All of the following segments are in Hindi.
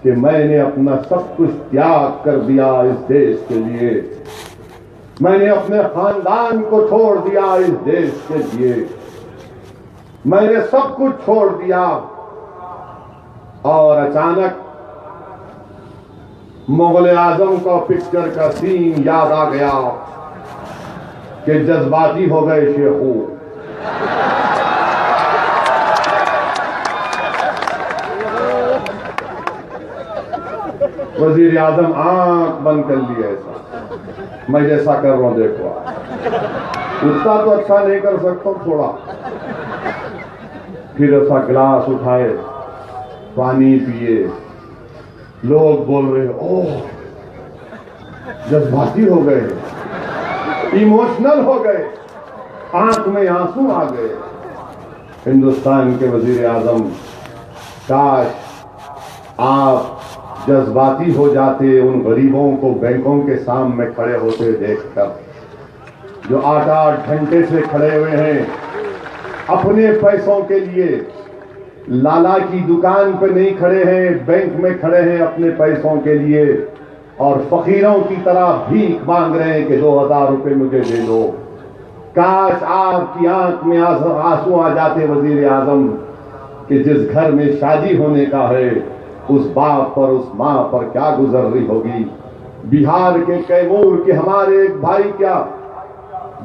कि मैंने अपना सब कुछ त्याग कर दिया इस देश के लिए, मैंने अपने खानदान को छोड़ दिया इस देश के लिए, मैंने सब कुछ छोड़ दिया। और अचानक मुगल आजम का पिक्चर का सीन याद आ गया कि जज्बाती हो गए शेखू। वजीर आजम आंख बंद कर लिया, ऐसा मैं जैसा कर रहा हूं देखो। उतना तो अच्छा नहीं कर सकता थोड़ा। फिर ऐसा गिलास उठाए, पानी पिए। लोग बोल रहे ओह जज्बाती हो गए, इमोशनल हो गए, आंख में आंसू आ गए। हिंदुस्तान के वजीर आजम, काश आप जज्बाती हो जाते उन गरीबों को बैंकों के सामने खड़े होते देखकर, जो 8-8 घंटे से खड़े हुए हैं अपने पैसों के लिए। लाला की दुकान पे नहीं खड़े हैं, बैंक में खड़े हैं अपने पैसों के लिए, और फकीरों की तरह भीख मांग रहे हैं कि 2000 रुपए मुझे दे दो। काश आपकी आंख में आंसू आ जाते वजीर आजम, कि जिस घर में शादी होने का है उस बाप पर, उस मां पर क्या गुजर रही होगी। बिहार के कैमूर के हमारे एक भाई क्या,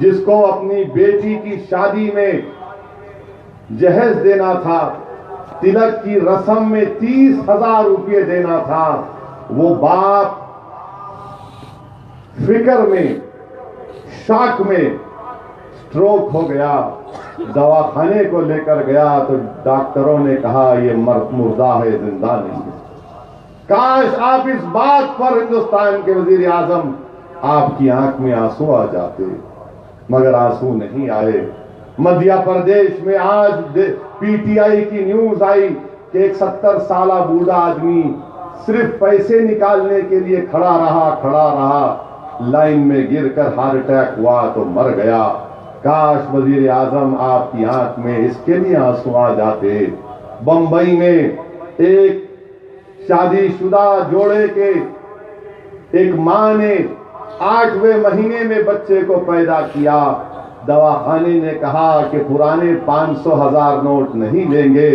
जिसको अपनी बेटी की शादी में जहेज देना था, तिलक की रस्म में 30,000 रुपये देना था, वो बाप फिक्र में, शॉक में स्ट्रोक हो गया। दवाखाने को लेकर गया तो डॉक्टरों ने कहा ये मुर्दा है, जिंदा नहीं है। काश आप इस बात पर हिंदुस्तान के वजीर आजम, आपकी आंख में आंसू आ जाते, मगर आंसू नहीं आए। मध्य प्रदेश में आज पीटीआई की न्यूज आई कि एक 70 साल बूढ़ा आदमी सिर्फ पैसे निकालने के लिए खड़ा रहा, लाइन में गिरकर हार्ट अटैक हुआ तो मर गया। काश वजीर आजम आपकी आंख में इसके लिए आंसू आ जाते। बंबई में एक शादीशुदा जोड़े के एक मां ने 8वें महीने में बच्चे को पैदा किया। दवाखाने ने कहा कि पुराने 500,000 नोट नहीं लेंगे।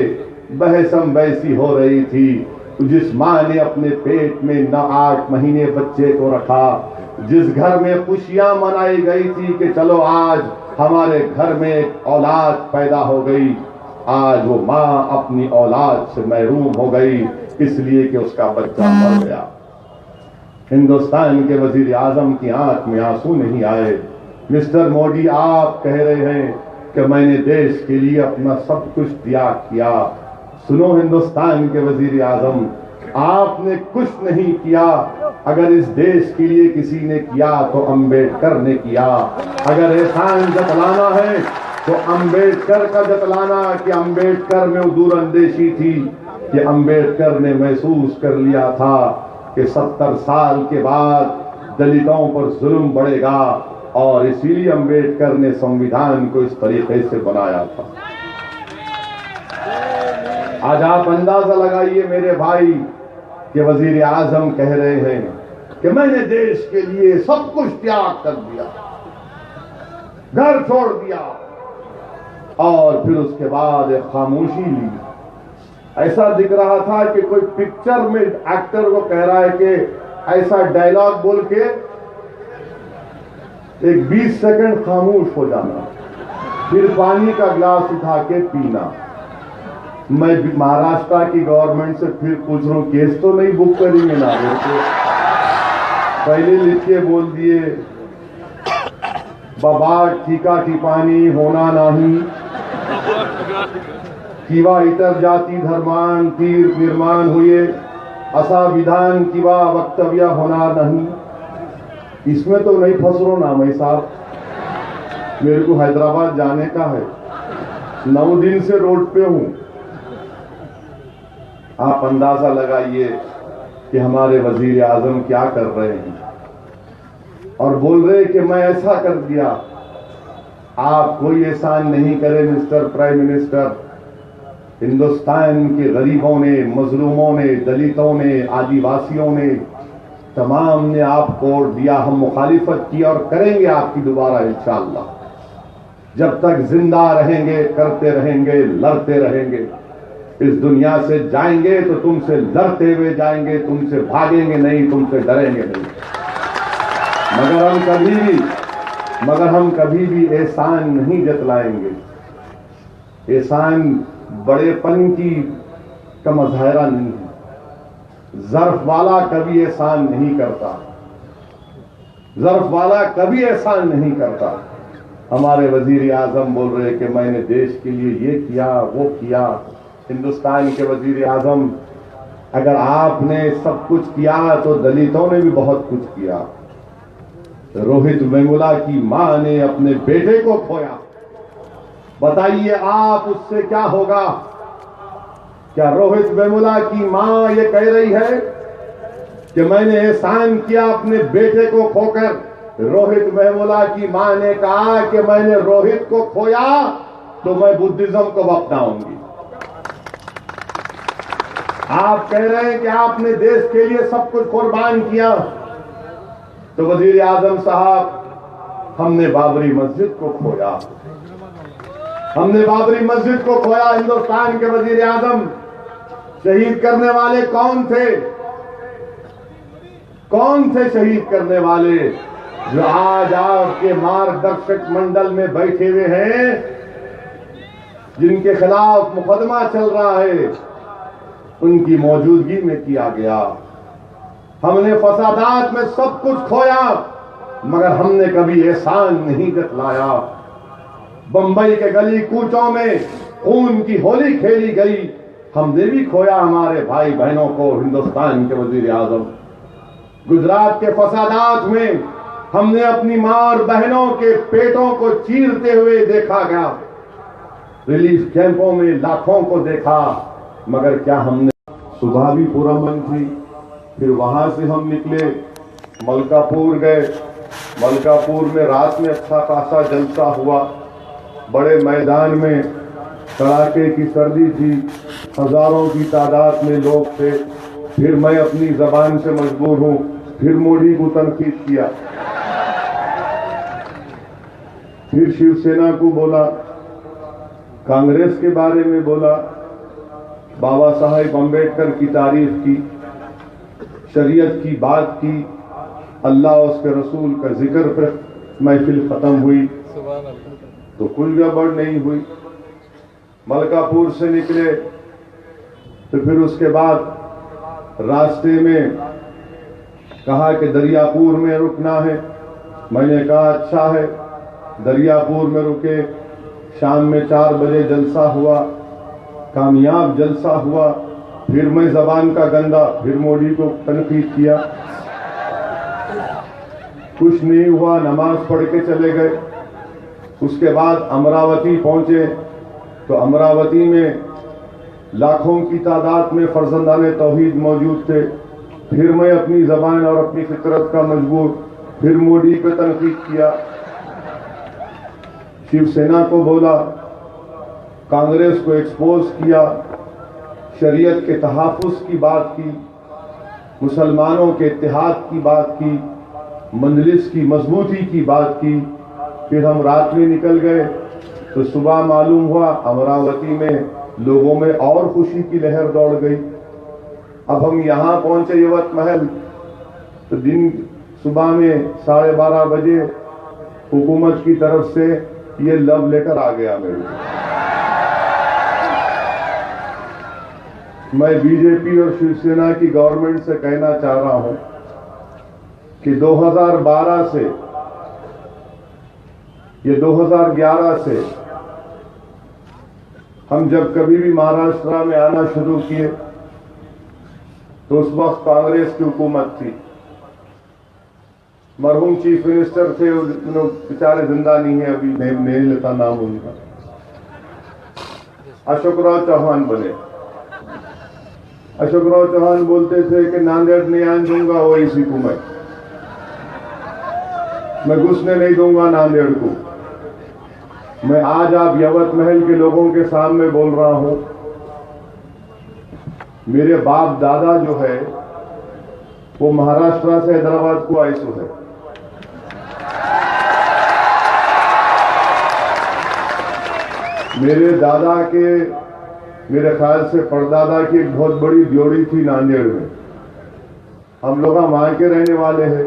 बहसम बैसी हो रही थी। जिस मां ने अपने पेट में 8 महीने बच्चे को रखा, जिस घर में खुशियां मनाई गई थी कि चलो आज हमारे घर में एक औलाद पैदा हो गई, आज वो मां अपनी औलाद से महरूम हो गई इसलिए कि उसका बच्चा मर गया। हिंदुस्तान के वजीर आजम की आंख में आंसू नहीं आए। मिस्टर मोदी, आप कह रहे हैं कि मैंने देश के लिए अपना सब कुछ त्याग किया। सुनो हिंदुस्तान के वजीर आजम, आपने कुछ नहीं किया। अगर इस देश के लिए किसी ने किया तो अंबेडकर ने किया। अगर एहसान जतलाना है तो अंबेडकर का जतलाना कि अंबेडकर में दूरअंदेशी थी, कि अंबेडकर ने महसूस कर लिया था कि 70 साल के बाद दलितों पर जुल्म बढ़ेगा, और इसीलिए अंबेडकर ने संविधान को इस तरीके से बनाया था। आज आप अंदाजा लगाइए मेरे भाई कि वजीर आजम कह रहे हैं कि मैंने देश के लिए सब कुछ त्याग कर दिया, घर छोड़ दिया, और फिर उसके बाद एक खामोशी ली। ऐसा दिख रहा था कि कोई पिक्चर में एक्टर को कह रहा है कि ऐसा डायलॉग बोल के एक 20 सेकंड खामोश हो जाना, फिर पानी का गिलास उठा के पीना। मैं महाराष्ट्र की गवर्नमेंट से फिर पूछ रहा हूं, केस तो नहीं बुक करेंगे ना? पहले लिख के बोल दिए बाबा ठीका ठिपाणी होना नहीं, किंवा इतर जाती धर्मान तीर्थ निर्माण हुए, असा विधान किंवा वक्तव्य होना नहीं। इसमें तो नहीं फंस रहा ना मैं साहब, मेरे को हैदराबाद जाने का है, 9 दिन से रोड पे हूं। आप अंदाजा लगाइए कि हमारे वजीर आजम क्या कर रहे हैं, और बोल रहे कि मैं ऐसा कर दिया। आप कोई एहसान नहीं करे मिस्टर प्राइम मिनिस्टर। हिंदुस्तान के गरीबों ने, मजलूमों ने, दलितों ने, आदिवासियों ने, तमाम ने आपको वोट दिया। हम मुखालिफत की और करेंगे आपकी दोबारा इंशाअल्लाह। जब तक जिंदा रहेंगे करते रहेंगे, लड़ते रहेंगे। इस दुनिया से जाएंगे तो तुमसे लड़ते हुए जाएंगे, तुमसे भागेंगे नहीं, तुमसे डरेंगे नहीं। मगर हम कभी भी एहसान नहीं जतलाएंगे। एहसान बड़ेपन की का मुजाहरा नहीं है। ज़र्फ वाला कभी एहसान नहीं करता, ज़र्फ वाला कभी एहसान नहीं करता। हमारे वजीर आजम बोल रहे कि मैंने देश के लिए ये किया वो किया। हिंदुस्तान के वजीर आजम, अगर आपने सब कुछ किया तो दलितों ने भी बहुत कुछ किया। रोहित वेमुला की मां ने अपने बेटे को खोया। बताइए आप उससे क्या होगा? क्या रोहित वेमुला की मां ये कह रही है कि मैंने एहसान किया अपने बेटे को खोकर? रोहित वेमुला की मां ने कहा कि मैंने रोहित को खोया तो मैं बुद्धिज्म को अपनाऊंगी। आप कह रहे हैं कि आपने देश के लिए सब कुछ कुर्बान किया, तो वजीर आजम साहब, हमने बाबरी मस्जिद को खोया, हमने बाबरी मस्जिद को खोया। हिंदुस्तान के वजीर आजम, शहीद करने वाले कौन थे? कौन थे शहीद करने वाले? जो आज आपके मार्गदर्शक मंडल में बैठे हुए हैं, जिनके खिलाफ मुकदमा चल रहा है, उनकी मौजूदगी में किया गया। हमने फसादात में सब कुछ खोया, मगर हमने कभी एहसान नहीं जतलाया। बंबई के गली कूचों में खून की होली खेली गई, हमने भी खोया हमारे भाई बहनों को। हिंदुस्तान के वजीर आजम, गुजरात के फसादात में हमने अपनी मां और बहनों के पेटों को चीरते हुए देखा गया। रिलीफ कैंपों में लाखों को देखा, मगर क्या हमने? सुबह भी पूरा मन थी, फिर वहां से हम निकले, मलकापुर गए। मलकापुर में रात में अच्छा खासा जलसा हुआ। बड़े मैदान में कड़ाके की सर्दी थी, हजारों की तादाद में लोग थे। फिर मैं अपनी जबान से मजबूर हूं, फिर मोदी को तनकीद किया, फिर शिवसेना को बोला, कांग्रेस के बारे में बोला, बाबा साहेब अम्बेडकर की तारीफ की, शरीयत की बात की, अल्लाह और उसके रसूल का जिक्र पर महफिल खत्म हुई, तो कुछ गड़बड़ नहीं हुई। मलकापुर से निकले तो फिर उसके बाद रास्ते में कहा कि दरियापुर में रुकना है। मैंने कहा अच्छा है। दरियापुर में रुके। शाम में 4 बजे जलसा हुआ, कामयाब जलसा हुआ। फिर मैं जबान का गंदा, फिर मोदी को तनकीद किया, कुछ नहीं हुआ, नमाज पढ़ के चले गए। उसके बाद अमरावती पहुंचे तो अमरावती में लाखों की तादाद में फर्जंदाने तौहीद मौजूद थे। फिर मैं अपनी जबान और अपनी फितरत का मजबूर, फिर मोदी पे तनकीद किया, शिवसेना को बोला, कांग्रेस को एक्सपोज किया, शरीयत के तहफ़्फ़ुज़ की बात की, मुसलमानों के इत्तेहाद की बात की, मंजलिस की मजबूती की बात की। फिर हम रात में निकल गए तो सुबह मालूम हुआ अमरावती में लोगों में और खुशी की लहर दौड़ गई। अब हम यहाँ पहुंचे यवत महल तो दिन सुबह में 12:30 बजे हुकूमत की तरफ से ये लव लेटर आ गया मेरे को। मैं बीजेपी और शिवसेना की गवर्नमेंट से कहना चाह रहा हूं कि 2012 से ये 2011 से हम जब कभी भी महाराष्ट्र में आना शुरू किए तो उस वक्त कांग्रेस की हुकूमत थी। मरहूम चीफ मिनिस्टर थे, बेचारे जिंदा नहीं है अभी, नहीं लेता नाम उनका, अशोकराव चौहान बने। अशोकराव चौहान बोलते थे कि नांदेड़ नहीं आने दूंगा वो इसी को मैं घुसने नहीं दूंगा नांदेड़ को। मैं आज आप यवत महल के लोगों के सामने बोल रहा हूं मेरे बाप दादा जो है वो महाराष्ट्र से हैदराबाद को आयसो है। मेरे दादा के, मेरे ख्याल से परदादा की एक बहुत बड़ी ड्योढ़ी थी नांदेड़ में। हम लोग वहां के रहने वाले हैं।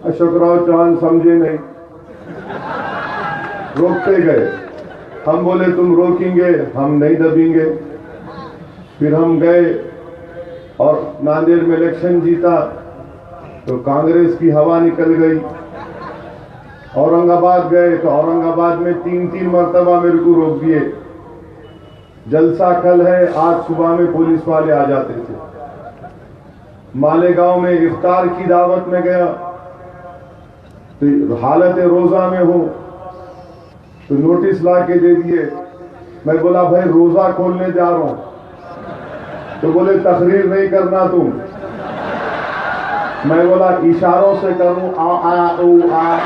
अशोकराव चौहान समझे नहीं, रोकते गए। हम बोले तुम रोकेंगे, हम नहीं दबेंगे। फिर हम गए और नांदेड़ में इलेक्शन जीता तो कांग्रेस की हवा निकल गई। औरंगाबाद गए तो औरंगाबाद में 3-3 मरतबा मेरे को रोक दिए। जलसा कल है, आज सुबह में पुलिस वाले आ जाते थे। मालेगांव में इफ्तार की दावत में गया तो हालत रोजा में हो तो नोटिस ला के दे दिए। मैं बोला भाई रोजा खोलने जा रहा हूं, तो बोले तकरीर नहीं करना तुम। मैं बोला इशारों से करूं, आ ओ आ।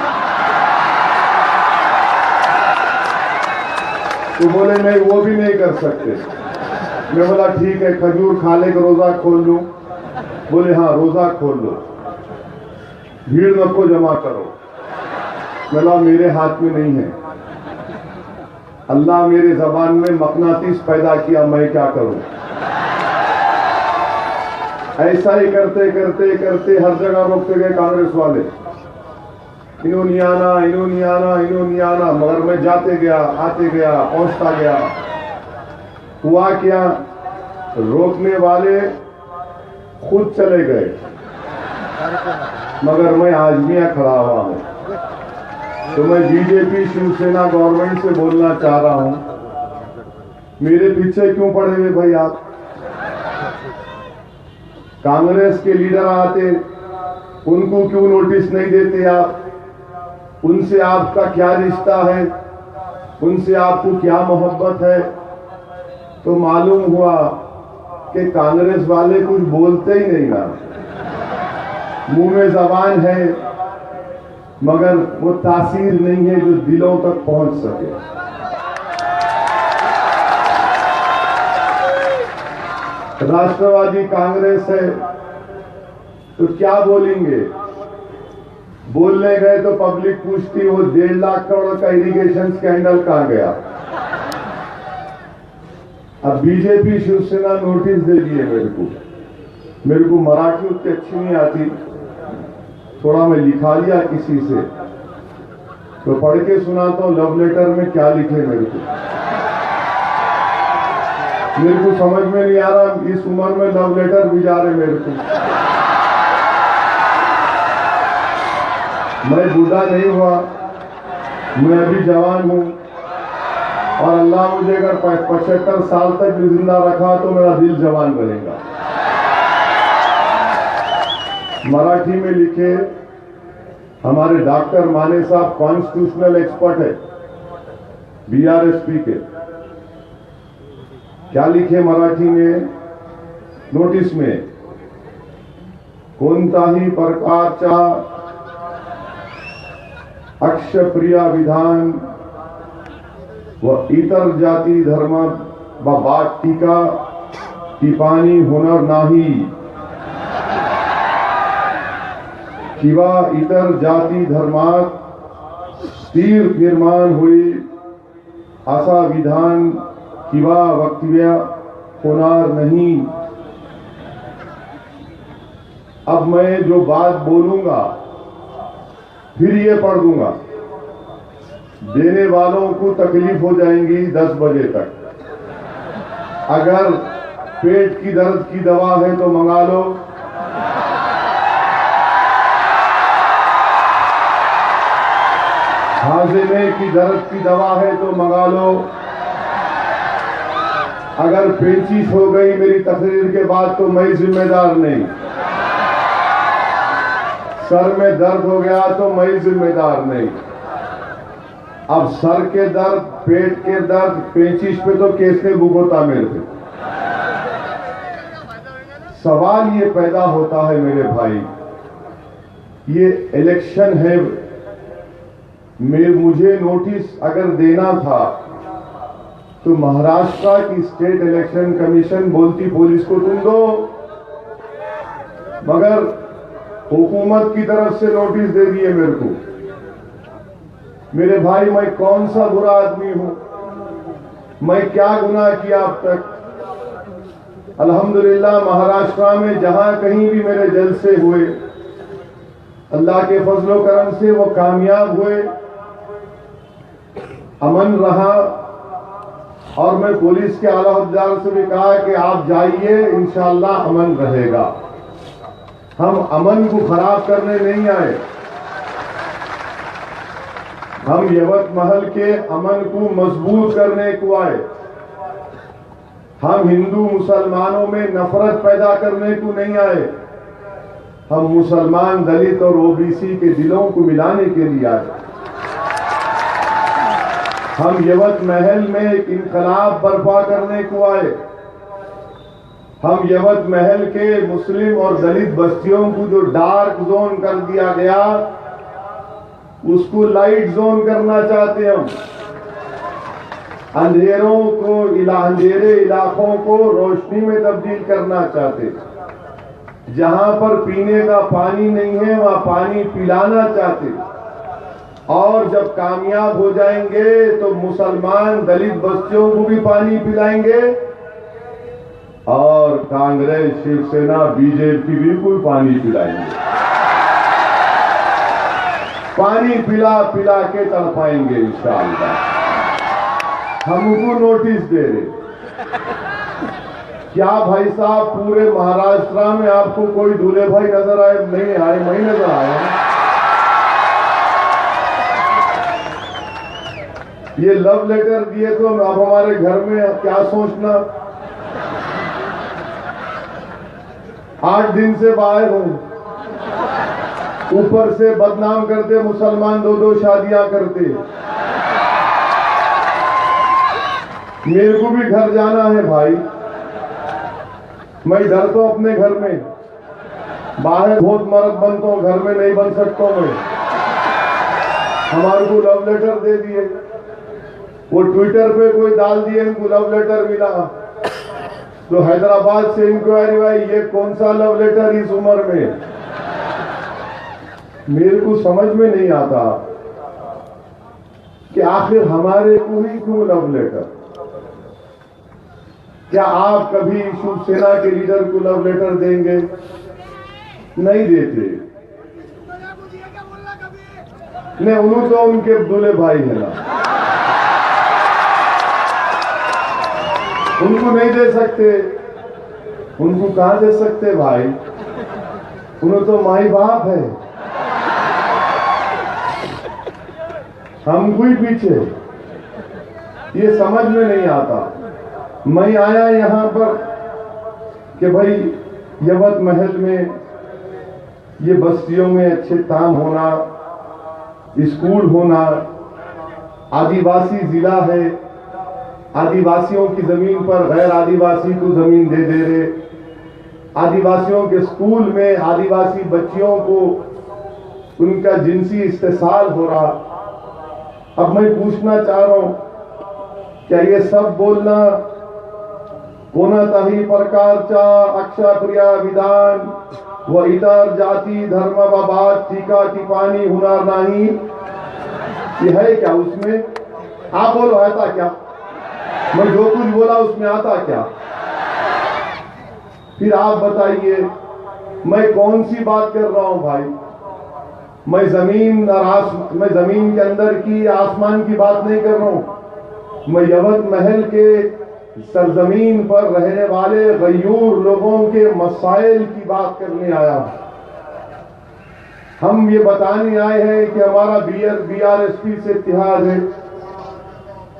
तो बोले नहीं वो भी नहीं कर सकते। मैं बोला ठीक है, खजूर खा ले के रोजा खोल लूं। बोले हाँ रोजा खोल लो, भीड़ नको जमा करो। बोला मेरे हाथ में नहीं है, अल्लाह मेरे जबान में मकनातीस पैदा किया, मैं क्या करूं। ऐसा ही करते करते करते हर जगह रोकते गए कांग्रेस वाले। इन्होंने आना, इन्होंने आना, इन्होंने आना, मगर मैं जाते गया, आते गया, पहुंचता गया। हुआ क्या, रोकने वाले खुद चले गए, मगर मैं आज भी यहां खड़ा हुआ हूं। तो मैं बीजेपी शिवसेना गवर्नमेंट से बोलना चाह रहा हूं, मेरे पीछे क्यों पड़े हुए भाई आप? कांग्रेस के लीडर आते, उनको क्यों नोटिस नहीं देते आप? उनसे आपका क्या रिश्ता है, उनसे आपको क्या मोहब्बत है? तो मालूम हुआ कि कांग्रेस वाले कुछ बोलते ही नहीं ना, मुंह में जबान है मगर वो तासीर नहीं है जो दिलों तक पहुंच सके। राष्ट्रवादी कांग्रेस है तो क्या बोलेंगे? बोलने गए तो पब्लिक पूछती वो 1.5 लाख करोड़ का इरिगेशन स्कैंडल कहां गया? अब बीजेपी शिवसेना नोटिस दे दिए मेरे को मराठी उतनी अच्छी नहीं आती, थोड़ा मैं लिखा लिया किसी से, तो पढ़ के सुनाता हूं लव लेटर में क्या लिखे मेरे को समझ में नहीं आ रहा। इस उम्र में लव लेटर भिजा रहे मेरे को। मैं बूढ़ा नहीं हुआ, मैं अभी जवान हूं और अल्लाह मुझे अगर 75 साल तक भी जिंदा रखा तो मेरा दिल जवान बनेगा। मराठी में लिखे, हमारे डॉक्टर माने साहब कॉन्स्टिट्यूशनल एक्सपर्ट है बीआरएसपी के। क्या लिखे मराठी में नोटिस में? कोणताही प्रकारचा अक्षप्रिया विधान व इतर जाती धर्म बात टीका टिप्पणी होणार नाही किंवा इतर जाती धर्मात स्थिर निर्माण होईल असा विधान किंवा वक्तव्य होणार नहीं। अब मैं जो बात बोलूंगा फिर ये पढ़ दूंगा, देने वालों को तकलीफ हो जाएंगी 10 बजे तक। अगर पेट की दर्द की दवा है तो मंगा लो, हाजिमे की दर्द की दवा है तो मंगा लो। अगर पेचिश हो गई मेरी तकरीर के बाद तो मैं जिम्मेदार नहीं। सर में दर्द हो गया तो मैं जिम्मेदार नहीं। अब सर के दर्द, पेट के दर्द, पेचिश पे तो केस ने भुगता मेरे पे। सवाल ये पैदा होता है मेरे भाई, ये इलेक्शन है, मुझे नोटिस अगर देना था तो महाराष्ट्र की स्टेट इलेक्शन कमीशन बोलती पुलिस को तुम दो, मगर हुकूमत की तरफ से नोटिस दे दिए मेरे को। मेरे भाई, मैं कौन सा बुरा आदमी हूं? मैं क्या गुनाह किया अब तक? अल्हम्दुलिल्लाह महाराष्ट्र में जहां कहीं भी मेरे जलसे हुए, अल्लाह के फजलो करम से वो कामयाब हुए, अमन रहा। और मैं पुलिस के आला अहदेदार से भी कहा कि आप जाइए, इंशाअल्लाह अमन रहेगा। हम अमन को खराब करने नहीं आए, हम यवतमहल के अमन को मजबूत करने को आए। हम हिंदू मुसलमानों में नफरत पैदा करने को नहीं आए, हम मुसलमान, दलित और ओबीसी के दिलों को मिलाने के लिए आए। हम यवतमहल में एक इनकलाब बर्पा करने को आए। हम यवतमहल के मुस्लिम और दलित बस्तियों को जो डार्क जोन कर दिया गया, उसको लाइट जोन करना चाहते हम। अंधेरे इलाकों को रोशनी में तब्दील करना चाहते। जहां पर पीने का पानी नहीं है, वहां पानी पिलाना चाहते। और जब कामयाब हो जाएंगे तो मुसलमान दलित बस्तियों को भी पानी पिलाएंगे, और कांग्रेस, शिवसेना, बीजेपी भी कोई पानी पिलाएंगे। पानी पिला पिला के तड़पाएंगे इंशाअल्लाह। हमको नोटिस दे रहे। क्या भाई साहब, पूरे महाराष्ट्र में आपको कोई दूल्हे भाई नजर आए? नहीं आए, मैं नजर आया। ये लव लेटर दिए तो अब हमारे घर में क्या सोचना। 8 दिन से बाहर हूं, ऊपर से बदनाम करते मुसलमान, 2-2 शादियां करते। मेरे को भी घर जाना है भाई, मैं डर तो अपने घर में, बाहर बहुत मर्द बनता हूं, घर में नहीं बन सकता मैं। हमारे को लव लेटर दे दिए, वो ट्विटर पे कोई डाल दिए, इनको लव लेटर मिला। तो हैदराबाद से इंक्वायरी आई, ये कौन सा लव लेटर इस उम्र में? मेरे को समझ में नहीं आता कि आखिर हमारे को ही क्यों लव लेटर। क्या आप कभी शिवसेना के लीडर को लव लेटर देंगे? नहीं देते। नहीं, उन्होंने तो उनके दूल्हे भाई है ना, उनको नहीं दे सकते। उनको कहां दे सकते भाई? उन्होंने तो माई बाप है, हमको ही पीछे। ये समझ में नहीं आता। मैं आया यहां पर कि भाई यवतमहल में, ये बस्तियों में अच्छे काम होना, स्कूल होना। आदिवासी जिला है, आदिवासियों की जमीन पर गैर आदिवासी को जमीन दे रहे। आदिवासियों के स्कूल में आदिवासी बच्चियों को उनका जिनसी इस्तेसाल हो रहा। अब मैं पूछना चाह रहा हूं, क्या ये सब बोलना कोणताही प्रकारच्या अक्षप्रिय विधान व इतर जाती धर्माबाबत टीका टिप्पणी होणार नहीं? ये है क्या उसमें? आप बोलो, आता क्या? मैं जो कुछ बोला उसमें आता क्या? फिर आप बताइए, मैं कौन सी बात कर रहा हूं भाई? मैं जमीन के अंदर की, आसमान की बात नहीं कर रहा हूं। मैं यवतमहल के सरजमीन पर रहने वाले गयूर लोगों के मसाइल की बात करने आया हूं। हम ये बताने आए हैं कि हमारा बीआरएसपी से इत्तेहाद है।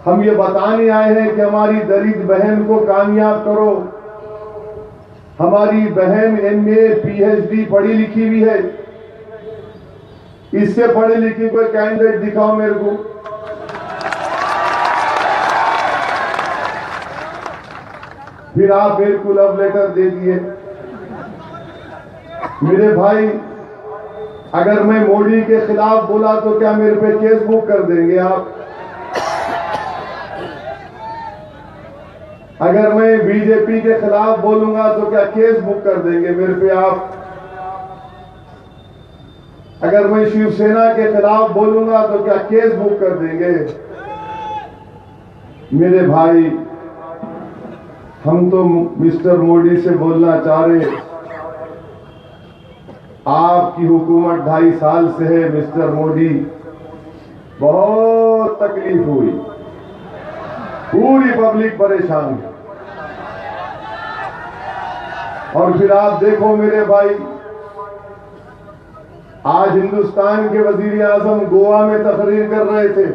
हम ये बताने आए हैं कि हमारी दलित बहन को कामयाब करो। हमारी बहन एमए पीएचडी पढ़ी लिखी भी है। इससे पढ़ी लिखी कोई कैंडिडेट दिखाओ मेरे को। फिर आप मेरे को लव लेटर दे दिए। मेरे भाई, अगर मैं मोदी के खिलाफ बोला तो क्या मेरे पे केस बुक कर देंगे आप? अगर मैं बीजेपी के खिलाफ बोलूंगा तो क्या केस बुक कर देंगे मेरे पे आप? अगर मैं शिवसेना के खिलाफ बोलूंगा तो क्या केस बुक कर देंगे? मेरे भाई, हम तो मिस्टर मोदी से बोलना चाह रहे, आपकी हुकूमत 2.5 साल से है मिस्टर मोदी, बहुत तकलीफ हुई, पूरी पब्लिक परेशान है। और फिर आप देखो मेरे भाई, आज हिंदुस्तान के वजीर आजम गोवा में तकरीर कर रहे थे।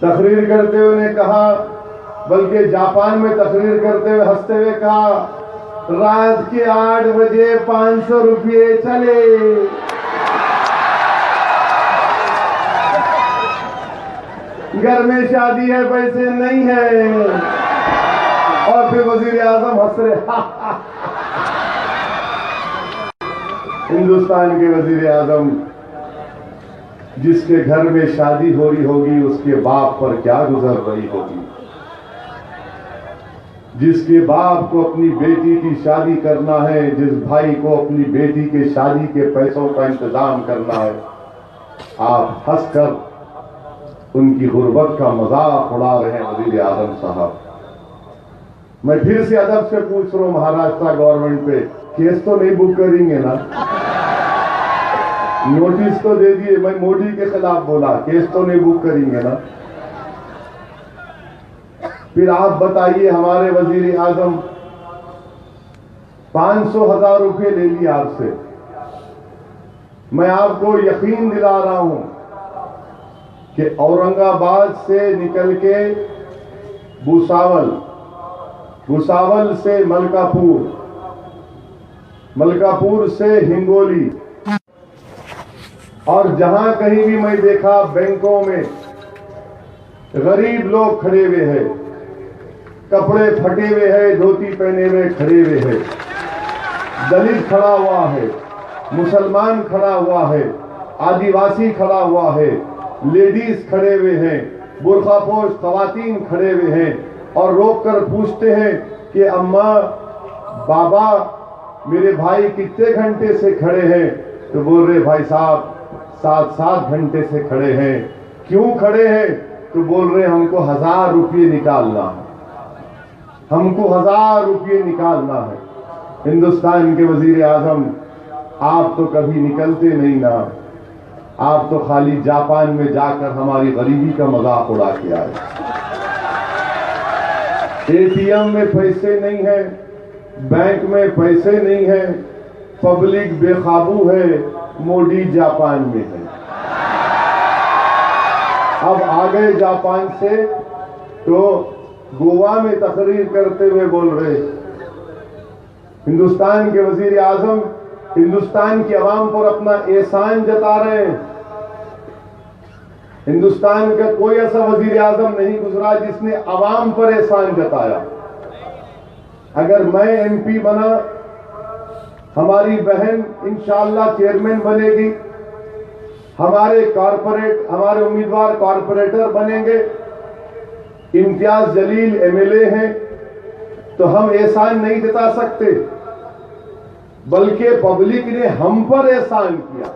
तकरीर करते हुए ने कहा, बल्कि जापान में तकरीर करते हुए हंसते हुए कहा, रात के 8 बजे 500 रुपये चले। घर में शादी है, पैसे नहीं है। और फिर वजीर आजम हंस रहे। हिंदुस्तान के वजीर आजम, जिसके घर में शादी हो रही होगी उसके बाप पर क्या गुजर रही होगी, जिसके बाप को अपनी बेटी की शादी करना है, जिस भाई को अपनी बेटी के शादी के पैसों का इंतजाम करना है, आप हंसकर उनकी गुर्बत का मजाक उड़ा रहे हैं वजीर आजम साहब। मैं फिर से अदब से पूछ रहा हूं, महाराष्ट्र गवर्नमेंट पे केस तो नहीं बुक करेंगे ना? नोटिस तो दे दिए, मैं मोदी के खिलाफ बोला, केस तो नहीं बुक करेंगे ना? फिर आप बताइए, हमारे वजीर आजम 500,000 रुपये ले लिए आपसे। मैं आपको यकीन दिला रहा हूं कि औरंगाबाद से निकल के भुसावल, भुसावल से मलकापुर, मलकापुर से हिंगोली, और जहां कहीं भी मैं देखा बैंकों में गरीब लोग खड़े हुए हैं, कपड़े फटे हुए हैं, धोती पहने हुए खड़े हुए हैं, दलित खड़ा हुआ है, मुसलमान खड़ा हुआ है, आदिवासी खड़ा हुआ है, लेडीज खड़े हुए हैं, बुर्खापोश खवातीन खड़े हुए हैं, और रोक कर पूछते हैं कि अम्मा, बाबा, मेरे भाई कितने घंटे से खड़े हैं? तो बोल रहे, भाई साहब 7-7 घंटे से खड़े हैं। क्यों खड़े हैं? तो बोल रहे, हमको 1000 रुपये निकालना है, हमको 1000 रुपये निकालना है। हिंदुस्तान के वजीर आजम, आप तो कभी निकलते नहीं ना, आप तो खाली जापान में जाकर हमारी गरीबी का मजाक उड़ा के आए। एटीएम में पैसे नहीं है, बैंक में पैसे नहीं है, पब्लिक बेकाबू है, मोदी जापान में है। अब आ गए जापान से तो गोवा में तकरीर करते हुए बोल रहे, हिंदुस्तान के वजीर आजम हिंदुस्तान की आवाम पर अपना एहसान जता रहे हैं। हिंदुस्तान का कोई ऐसा वजीर आजम नहीं गुजरा जिसने आवाम पर एहसान जताया। अगर मैं एमपी बना, हमारी बहन इंशाअल्लाह चेयरमैन बनेगी, हमारे उम्मीदवार कॉरपोरेटर बनेंगे, इम्तियाज जलील एमएलए हैं, तो हम एहसान नहीं जता सकते, बल्कि पब्लिक ने हम पर एहसान किया।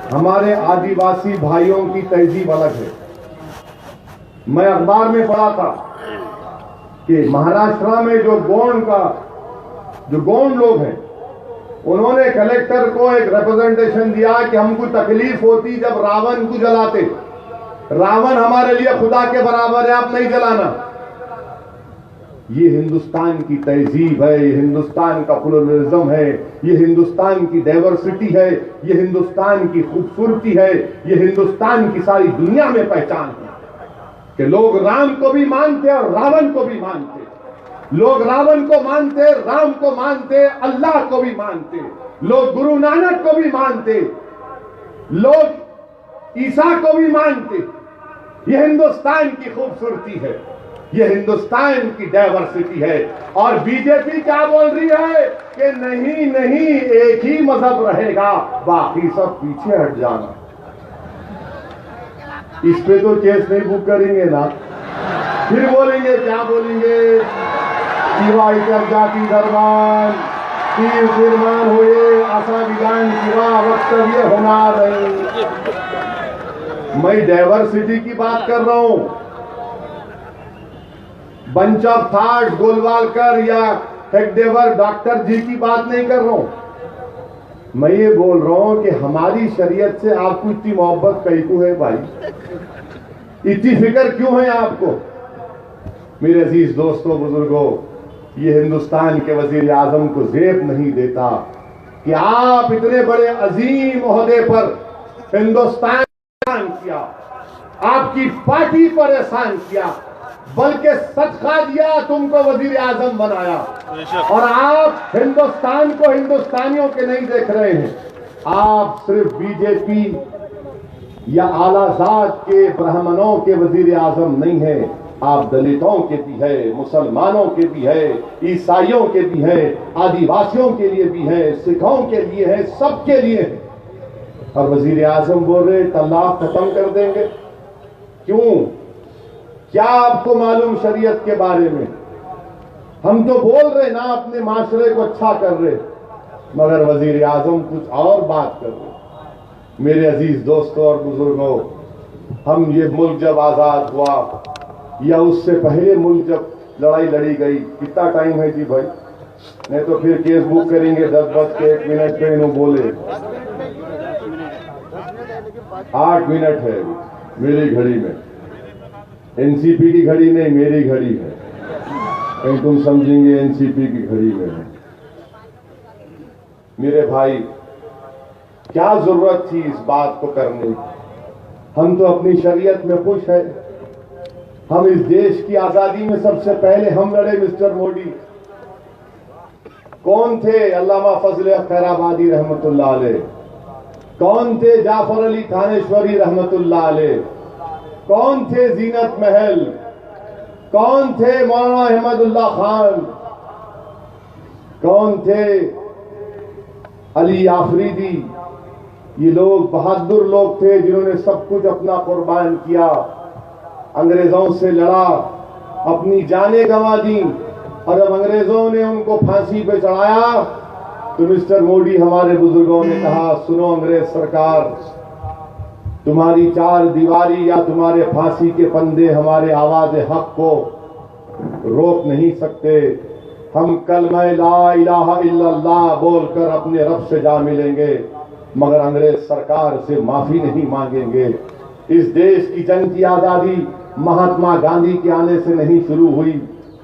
हमारे आदिवासी भाइयों की तहजीब अलग है। मैं अखबार में पढ़ा था कि महाराष्ट्र में जो गोंड लोग हैं, उन्होंने कलेक्टर को एक रिप्रेजेंटेशन दिया कि हमको तकलीफ होती जब रावण को जलाते, रावण हमारे लिए खुदा के बराबर है, आप नहीं जलाना। ये हिंदुस्तान की तहजीब है, ये हिंदुस्तान का प्लुरलिज्म है, ये हिंदुस्तान की डाइवर्सिटी है, ये हिंदुस्तान की खूबसूरती है, ये हिंदुस्तान की सारी दुनिया में पहचान है कि लोग राम को भी मानते और रावण को भी मानते, लोग रावण को मानते, राम को मानते, अल्लाह को भी मानते, लोग गुरु नानक को भी मानते, लोग ईसा को भी मानते। यह हिंदुस्तान की खूबसूरती है, यह हिंदुस्तान की डाइवर्सिटी है। और बीजेपी क्या बोल रही है कि नहीं नहीं, एक ही मजहब रहेगा, बाकी सब पीछे हट जाना। इस पे तो केस नहीं बुक करेंगे ना। फिर बोलेंगे, क्या बोलेंगे? किंवा इतर जाती धर्मान तीर निर्माण हुए असा विधान किंवा वक्तव्य होणार नहीं। मैं डाइवर्सिटी की बात कर रहा हूं, बंच ऑफ थॉट गोलवालकर या हेगडेवर डॉक्टर जी की बात नहीं कर रहा हूं। मैं ये बोल रहा हूं कि हमारी शरीयत से आपको इतनी मोहब्बत कहीं को है भाई? इतनी फिक्र क्यों है आपको? मेरे अजीज दोस्तों बुजुर्गों, ये हिंदुस्तान के वजीर आजम को जेब नहीं देता कि आप इतने बड़े अजीम ओहदे पर हिंदुस्तान किया, आपकी पार्टी पर एहसान किया, बल्कि सदका दिया, तुमको वजीर आजम बनाया, और आप हिंदुस्तान को हिंदुस्तानियों के नहीं देख रहे हैं। आप सिर्फ बीजेपी या आला जात के ब्राह्मणों के वजीर आजम नहीं है, आप दलितों के भी है, मुसलमानों के भी है, ईसाइयों के भी है, आदिवासियों के लिए भी है, सिखों के लिए है, सबके लिए है। और वजीर आजम बोल रहे तलाक खत्म कर देंगे। क्यों? क्या आपको मालूम शरीयत के बारे में? हम तो बोल रहे ना अपने माशरे को अच्छा कर रहे, मगर वजीर आजम कुछ और बात कर रहे। मेरे अजीज दोस्तों और बुजुर्गों, हम ये मुल्क जब आजाद हुआ या उससे पहले मुल्क जब लड़ाई लड़ी गई, कितना टाइम है जी भाई? नहीं तो फिर केस बुक करेंगे 10:01 पे इन्हों बोले। 8 मिनट है मेरी घड़ी में, एनसीपी की घड़ी नहीं, मेरी घड़ी है। कहीं तुम समझेंगे एनसीपी की घड़ी में है। मेरे भाई, क्या जरूरत थी इस बात को करने की? हम तो अपनी शरीयत में खुश है। हम इस देश की आजादी में सबसे पहले हम लड़े मिस्टर मोदी। कौन थे? अल्लामा फजल खैराबादी रहमतुल्लाह अलैह। कौन थे? जाफर अली थानेश्वरी रहमतुल्लाह अलैह। कौन थे? जीनत महल। कौन थे? मौलाना अहमदुल्लाह खान। कौन थे? अली आफरीदी। ये लोग बहादुर लोग थे जिन्होंने सब कुछ अपना कुर्बान किया, अंग्रेजों से लड़ा, अपनी जानें गंवा दी, और जब अंग्रेजों ने उनको फांसी पे चढ़ाया तो मिस्टर मोदी हमारे बुजुर्गों ने कहा, सुनो अंग्रेज सरकार, तुम्हारी चार दीवारी या तुम्हारे फांसी के फंदे हमारे आवाज हक को रोक नहीं सकते। हम कलमा ला इलाहा इल्लल्लाह बोलकर अपने रब से जा मिलेंगे, मगर अंग्रेज सरकार से माफी नहीं मांगेंगे। इस देश की जंग की आजादी महात्मा गांधी के आने से नहीं शुरू हुई।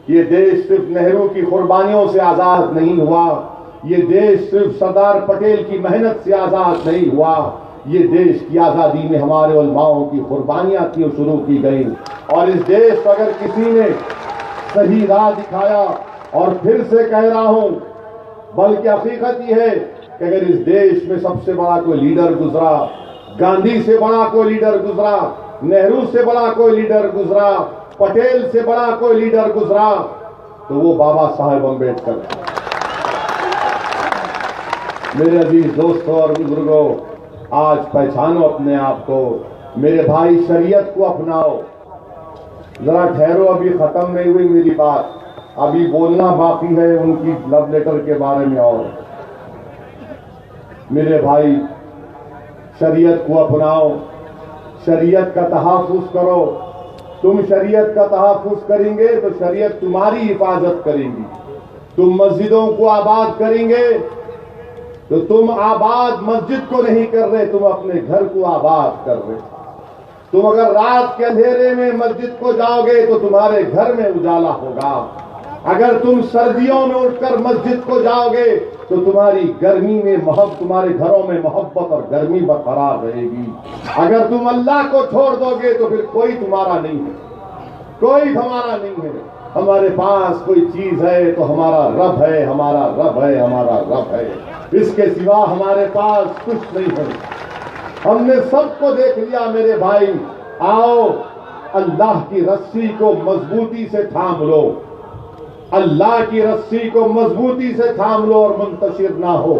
ये देश सिर्फ नेहरू की कुर्बानियों से आजाद नहीं हुआ। ये देश सिर्फ सरदार पटेल की मेहनत से आजाद नहीं हुआ। ये देश की आजादी में हमारे उलमाओं की कुर्बानियां थी शुरू की गई। और इस देश को अगर किसी ने सही राह दिखाया, और फिर से कह रहा हूं, बल्कि हकीकत यह है कि अगर इस देश में सबसे बड़ा कोई लीडर गुजरा, गांधी से बड़ा कोई लीडर गुजरा, नेहरू से बड़ा कोई लीडर गुजरा, पटेल से बड़ा कोई लीडर गुजरा, तो वो बाबा साहेब अम्बेडकर। मेरे अजीज दोस्तों और बुजुर्गों, आज पहचानो अपने आप को। मेरे भाई, शरीयत को अपनाओ। जरा ठहरो, अभी खत्म नहीं हुई मेरी बात, अभी बोलना बाकी है उनकी लव लेटर के बारे में। और मेरे भाई, शरीयत को अपनाओ, शरीयत का तहफ़्फ़ुज़ करो। तुम शरीयत का तहफ़्फ़ुज़ करेंगे तो शरीयत तुम्हारी हिफाजत करेंगी। तुम मस्जिदों को आबाद करेंगे तो तुम आबाद मस्जिद को नहीं कर रहे, तुम अपने घर को आबाद कर रहे। तुम अगर रात के अंधेरे में मस्जिद को जाओगे तो तुम्हारे घर में उजाला होगा। अगर तुम सर्दियों में उठकर मस्जिद को जाओगे तो तुम्हारी गर्मी में तुम्हारे घरों में मोहब्बत और गर्मी बरकरार रहेगी। अगर तुम अल्लाह को छोड़ दोगे तो फिर कोई तुम्हारा नहीं है, कोई हमारा नहीं है। हमारे पास कोई चीज है तो हमारा रब है, हमारा रब है, हमारा रब है। इसके सिवा हमारे पास कुछ नहीं है। हमने सबको देख लिया मेरे भाई। आओ, अल्लाह की रस्सी को मजबूती से थाम लो, अल्लाह की रस्सी को मजबूती से थाम लो और मुंतशिर ना हो।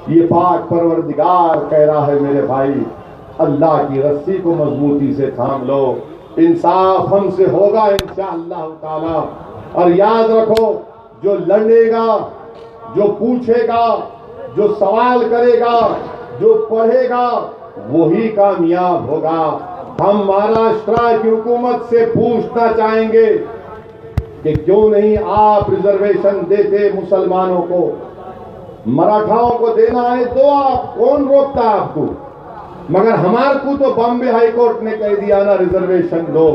ये पाक परवरदिगार कह रहा है मेरे भाई, अल्लाह की रस्सी को मजबूती से थाम लो, इंसाफ हमसे होगा इंशाअल्लाह ताला। और याद रखो, जो लड़ेगा, जो पूछेगा, जो सवाल करेगा, जो पढ़ेगा, वही कामयाब होगा। हम महाराष्ट्र की हुकूमत से पूछना चाहेंगे कि क्यों नहीं आप रिजर्वेशन देते मुसलमानों को, मराठाओं को देना है तो आप, कौन रोकता आपको? मगर हमारे को तो बॉम्बे हाई कोर्ट ने कह दिया ना रिजर्वेशन दो,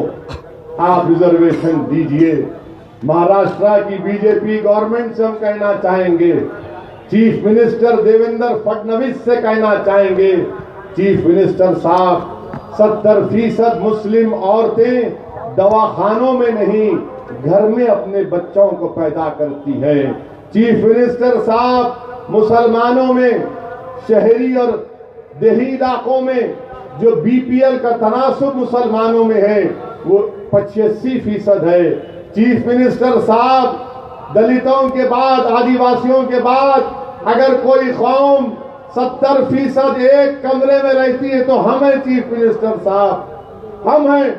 आप रिजर्वेशन दीजिए। महाराष्ट्र की बीजेपी गवर्नमेंट से हम कहना चाहेंगे, चीफ मिनिस्टर देवेंद्र फडणवीस से कहना चाहेंगे, चीफ मिनिस्टर साहब 70% मुस्लिम औरतें दवाखानों में नहीं घर में अपने बच्चों को पैदा करती हैं। चीफ मिनिस्टर साहब, मुसलमानों में शहरी और देही इलाकों में जो बीपीएल का तनासुब मुसलमानों में है वो 85% है। चीफ मिनिस्टर साहब, दलितों के बाद, आदिवासियों के बाद अगर कोई कौम 70% एक कमरे में रहती है तो हम हैं चीफ मिनिस्टर साहब, हम हैं।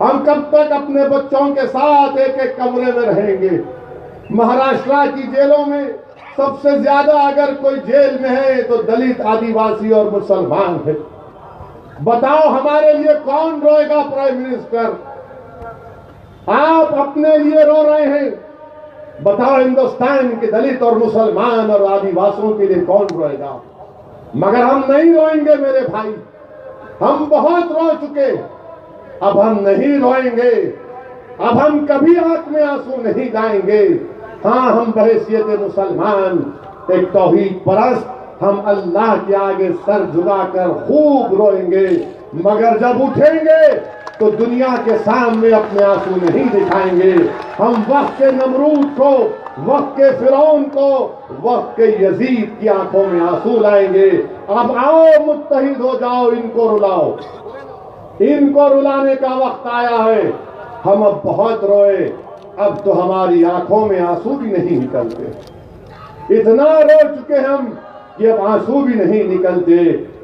हम कब तक अपने बच्चों के साथ एक एक कमरे में रहेंगे? महाराष्ट्र की जेलों में सबसे ज्यादा अगर कोई जेल में है तो दलित, आदिवासी और मुसलमान है। बताओ हमारे लिए कौन रोएगा? प्राइम मिनिस्टर, आप अपने लिए रो रहे हैं, बताओ हिंदुस्तान के दलित और मुसलमान और आदिवासियों के लिए कौन रोएगा? मगर हम नहीं रोएंगे मेरे भाई, हम बहुत रो चुके, अब हम नहीं रोएंगे, अब हम कभी आंख में आंसू नहीं लाएंगे। हाँ, हम बहैसियत मुसलमान एक तौहीद परस्त, हम अल्लाह के आगे सर झुकाकर खूब रोएंगे, मगर जब उठेंगे तो दुनिया के सामने अपने आंसू नहीं दिखाएंगे। हम वक्त के नमरूद को, वक्त के फिरौन को, वक्त के यजीद की आंखों में आंसू लाएंगे। अब आओ मुत्तहिद हो जाओ, इनको रुलाओ, इनको रुलाने का वक्त आया है। हम अब बहुत रोए, अब तो हमारी आंखों में आंसू भी नहीं निकलते। इतना रो चुके हम कि अब आंसू भी नहीं निकलते।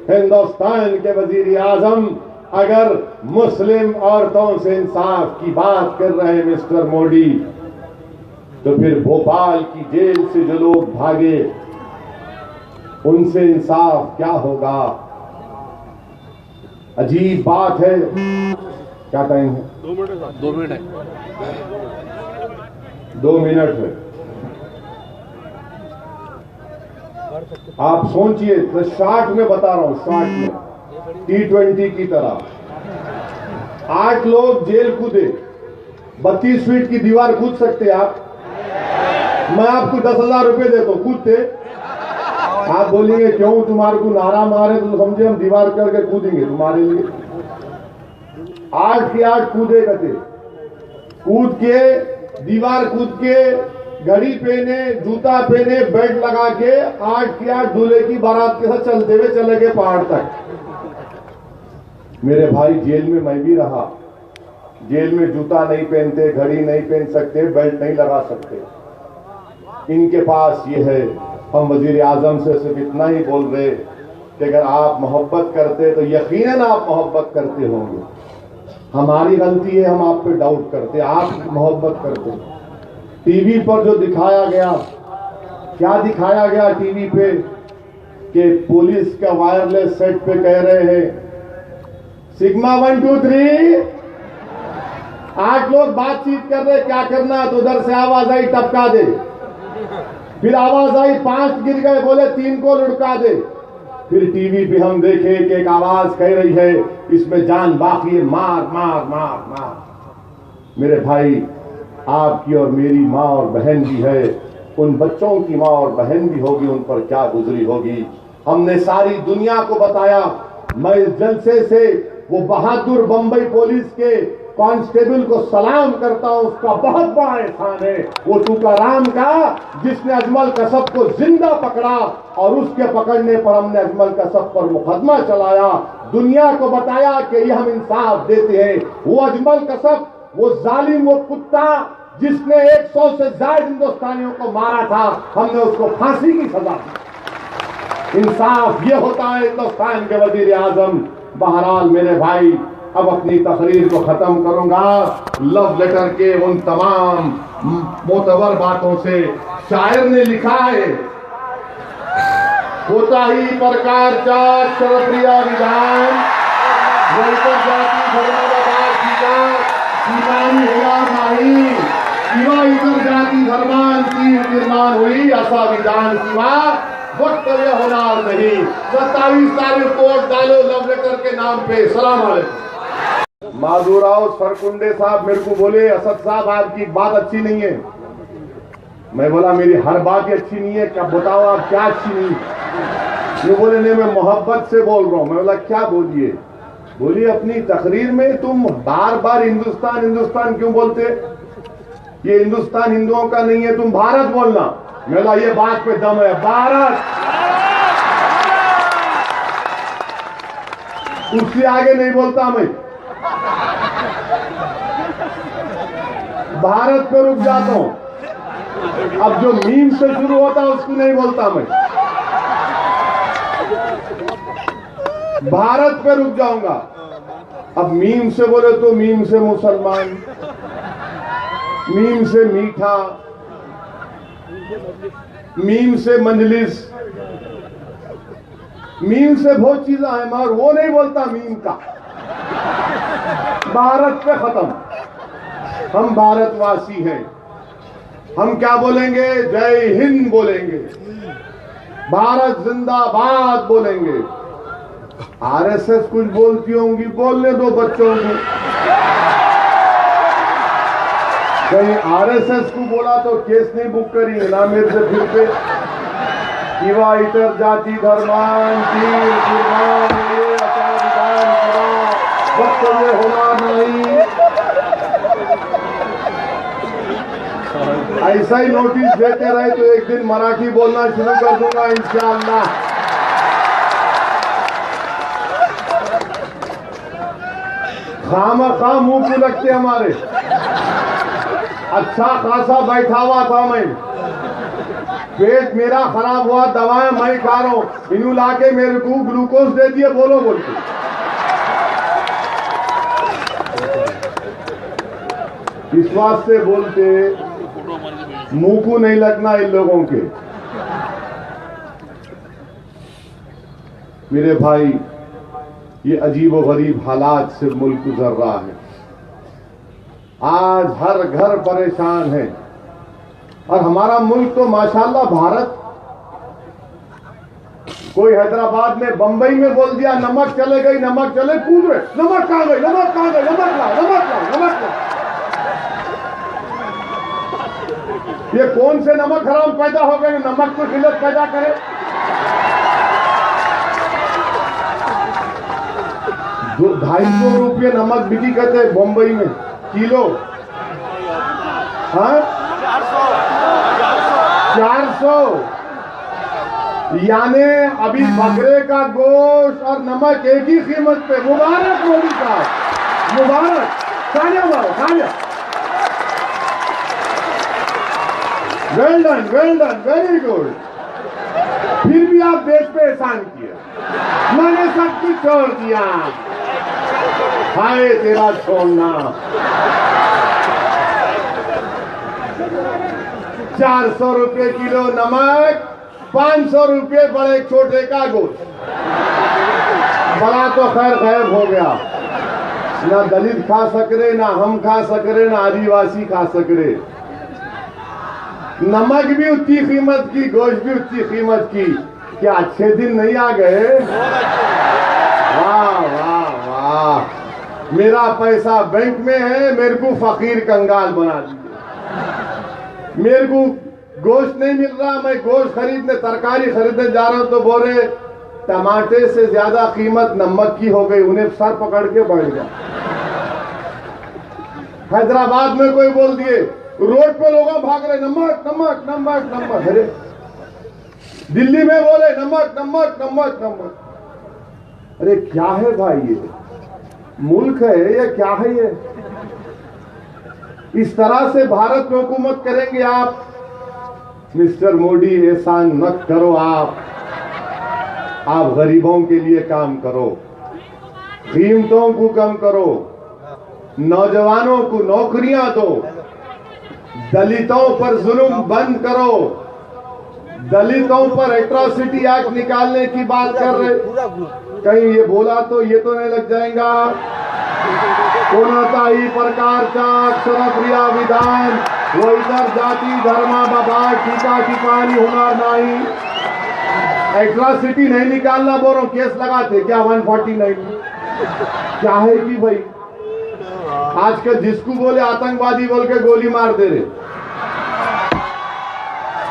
हिंदुस्तान के वजीर आजम अगर मुस्लिम औरतों से इंसाफ की बात कर रहे हैं मिस्टर मोदी, तो फिर भोपाल की जेल से जो लोग भागे उनसे इंसाफ क्या होगा? अजीब बात है। क्या टाइम है? 2 मिनट है। 2 मिनट है। आप सोचिए, तो शॉर्ट में बता रहा हूं, शॉर्ट में T20 की तरह 8 लोग जेल कूदे, 32 फीट की दीवार कूद सकते आप? मैं आपको 10,000 रुपए देता हूं, कूदते? आप बोलेंगे क्यों, तुम्हारे को नारा मारे तो समझे हम दीवार करके कूदेंगे तुम्हारे लिए। 8 के 8 कूदे करते, कूद के, दीवार कूद के, घड़ी पहने, जूता पहने, बेल्ट लगा के 8 के 8 दूल्हे की बारात के साथ चलते हुए चले गए पहाड़ तक। मेरे भाई, जेल में मैं भी रहा, जेल में जूता नहीं पहनते, घड़ी नहीं पहन सकते, बेल्ट नहीं लगा सकते। इनके पास ये है। हम वजीर आजम से सिर्फ इतना ही बोल रहे कि अगर आप मोहब्बत करते तो यकीनन आप मोहब्बत करते होंगे। हमारी गलती है, हम आप पे डाउट करते, आप मोहब्बत करते। टीवी पर जो दिखाया गया, क्या दिखाया गया टीवी पे कि पुलिस का वायरलेस सेट पे कह रहे हैं सिग्मा 1 2 3, 8 लोग बातचीत कर रहे, क्या करना? तो उधर से आवाज आई टपका दे, फिर आवाज आई 5 गिर गए, बोले 3 को लुढ़का दे। फिर टीवी पे हम देखे कि एक आवाज कह रही है इसमें जान बाकी है, मार मार मार मार। मेरे भाई, आपकी और मेरी माँ और बहन भी है, उन बच्चों की माँ और बहन भी होगी, उन पर क्या गुजरी होगी। हमने सारी दुनिया को बताया। मैं इस जलसे से वो बहादुर बंबई पुलिस के कांस्टेबल को सलाम करता हूं, उसका बहुत बड़ा एहसान है वो तुकाराम का, जिसने अजमल कसब को जिंदा पकड़ा और उसके पकड़ने पर हमने अजमल कसब पर मुकदमा चलाया, दुनिया को बताया कि ये हम इंसाफ देते हैं। वो अजमल कसब, वो जालिम, वो कुत्ता जिसने 100 से ज्यादा हिंदुस्तानियों को मारा था, हमने उसको फांसी की सजा दी। इंसाफ ये होता है हिंदुस्तान के वजीर आजम। बहरहाल मेरे भाई, अब अपनी तकरीर को खत्म करूंगा लव लेटर के उन तमाम मोतबर बातों से। शायर ने लिखा है, होता ही प्रकारचा क्षरप्रिया विधान, वैतर जाती धर्मवाद किमान होणार नाही, किंवा इतर जाती धर्मांची निर्माण हुई असा विधान किंवा वक्तव्य होणार नहीं। 27 तारीख को वोट डालो लव लेटर के नाम पे। सलाम अलैकुम। माधुराव सरकुंडे साहब मेरे को बोले, असद साहब आपकी बात अच्छी नहीं है। मैं बोला मेरी हर बात ही अच्छी नहीं है, क्या बताओ आप क्या अच्छी नहीं है? ये बोले नहीं मैं मोहब्बत से बोल रहा हूं। मैं बोला क्या बोलिए? बोलिए अपनी तकरीर में तुम बार बार हिंदुस्तान हिंदुस्तान क्यों बोलते? ये हिंदुस्तान हिंदुओं का नहीं है, तुम भारत बोलना। मैं बोला ये बात पे दम है, भारत, उससे आगे नहीं बोलता मैं। भारत पे रुक जाता हूं, अब जो मीम से शुरू होता है उसको नहीं बोलता मैं। भारत पे रुक जाऊंगा। अब मीम से बोले तो मीम से मुसलमान, मीम से मीठा, मीम से मंजलिस, मीम से बहुत चीजें हैं, मगर वो नहीं बोलता मीम का। भारत पे खत्म। हम भारतवासी हैं, हम क्या बोलेंगे? जय हिंद बोलेंगे, भारत जिंदाबाद बोलेंगे। आरएसएस कुछ बोलती होंगी, बोलने दो बच्चों को। कहीं आरएसएस को बोला तो केस नहीं बुक करेंगे ना मेरे से फिर पे, किंवा इतर जाति धर्मांची निर्माण ये असा विधान किंवा वक्तव्य होना नहीं। ऐसा ही नोटिस देते रहे तो एक दिन मराठी बोलना शुरू कर दूंगा इंशाअल्लाह। खामखा मुंह को लगते हमारे। अच्छा खासा बैठा हुआ था मैं, पेट मेरा खराब हुआ, दवाएं मैं खा रहा हूं, इन्हों लाके मेरे को ग्लूकोज दे दिए, बोलो बोलते। विश्वास से बोलते, मुंह को नहीं लगना इन लोगों के। मेरे भाई, ये अजीब व गरीब हालात से मुल्क गुजर रहा है। आज हर घर परेशान है, और हमारा मुल्क तो माशाल्लाह भारत, कोई हैदराबाद में बंबई में बोल दिया नमक चले गई, नमक चले, कूद रहे, नमक कहां गई, नमक कहां गई, नमक लाओ, नमक लाओ, नमक लाओ। ये कौन से नमक हराम पैदा हो गए, नमक को किल्लत पैदा करे। ₹250 नमक बिकी कहते हैं बम्बई में किलो। हाँ 400, यानी अभी बकरे का गोश्त और नमक एक ही कीमत पे। मुबारक मोदी साहब, मुबारक। खाने वाले खाने, well done, well done, very good. फिर भी आप देश पे एहसान किया, मैंने सब कुछ छोड़ दिया। हाय तेरा छोड़ना। 400 रुपए किलो नमक, 500 रुपए बड़े छोटे का गोश्त। बड़ा तो खैर गायब हो गया, ना दलित खा सक रहे, ना हम खा सक रहे, ना आदिवासी खा सक रहे। नमक भी उतनी कीमत की, गोश्त भी उतनी कीमत की। क्या अच्छे दिन नहीं आ गए? वाह वाह वाह। मेरा पैसा बैंक में है, मेरे को फकीर कंगाल बना दिए। मेरे को गोश्त नहीं मिल रहा, मैं गोश्त खरीदने, तरकारी खरीदने जा रहा हूं तो बोले टमाटे से ज्यादा कीमत नमक की हो गई। उन्हें सर पकड़ के बैठ गया। हैदराबाद में कोई बोल दिए, रोड पे लोग भाग रहे, नमक नमक नमक नमक। अरे दिल्ली में बोले नमक नमक नमक नमक। अरे क्या है भाई, ये मुल्क है या क्या है ये? इस तरह से भारत में हुकूमत करेंगे आप? मिस्टर मोदी एहसान मत करो आप। आप गरीबों के लिए काम करो, कीमतों को कम करो, नौजवानों को नौकरियां दो, दलितों पर जुल्म बंद करो। दलितों पर एट्रॉसिटी एक्ट निकालने की बात कर रहे, कहीं ये बोला तो ये तो नहीं लग जाएगा कोणताही प्रकारचा अक्षरप्रिय विधान व इतर जाती धर्माबाबत टीका टिप्पणी होणार नहीं। एट्रॉसिटी नहीं निकालना बोल रहा हूं, केस लगाते क्या 149 क्या है कि भाई आजकल जिसको बोले आतंकवादी बोल के गोली मार दे रहे।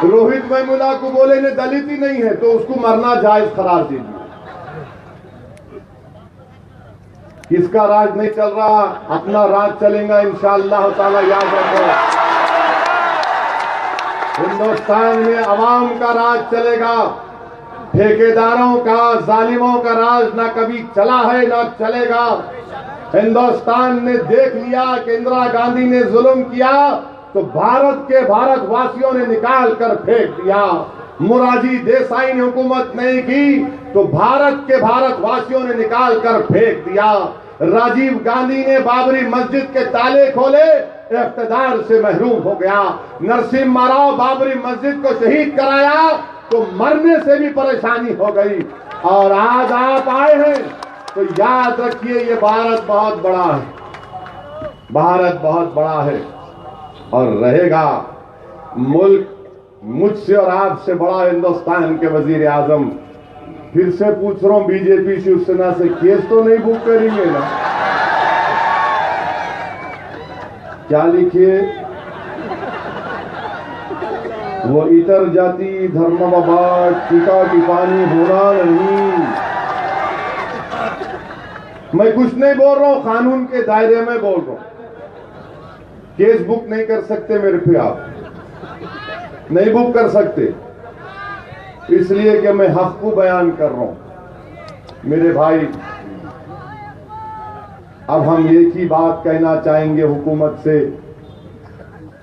रोहित वेमुला को बोले ने दलित ही नहीं है तो उसको मरना जायज करार दीजिए। किसका राज नहीं चल रहा, अपना राज चलेगा इंशाअल्लाह ताला। याद रखो, हिंदुस्तान में अवाम का राज चलेगा, ठेकेदारों का जालिमों का राज ना कभी चला है ना चलेगा। हिंदुस्तान ने देख लिया कि इंदिरा गांधी ने जुल्म किया तो भारत के भारतवासियों ने निकाल कर फेंक दिया। मोरारजी देसाई ने हुकूमत नहीं की तो भारत के भारतवासियों ने निकाल कर फेंक दिया। राजीव गांधी ने बाबरी मस्जिद के ताले खोले, इख्तिदार से महरूम हो गया। नरसिम्हा राव बाबरी मस्जिद को शहीद कराया तो मरने से भी परेशानी हो गई। और आज आप आए हैं तो याद रखिए ये भारत बहुत बड़ा है, भारत बहुत बड़ा है और रहेगा। मुल्क मुझसे और आपसे बड़ा हिंदुस्तान के वजीर आजम। फिर से पूछ रहा हूं, बीजेपी शिवसेना से केस तो नहीं बुक करेंगे ना? क्या लिखिए, वो इतर जाति धर्माबाबत टीका टिप्पणी होना नहीं। मैं कुछ नहीं बोल रहा हूं, कानून के दायरे में बोल रहा हूं। केस बुक नहीं कर सकते मेरे पे, आप नहीं बुक कर सकते, इसलिए कि मैं हक को बयान कर रहा हूं। मेरे भाई, अब हम एक ही बात कहना चाहेंगे हुकूमत से,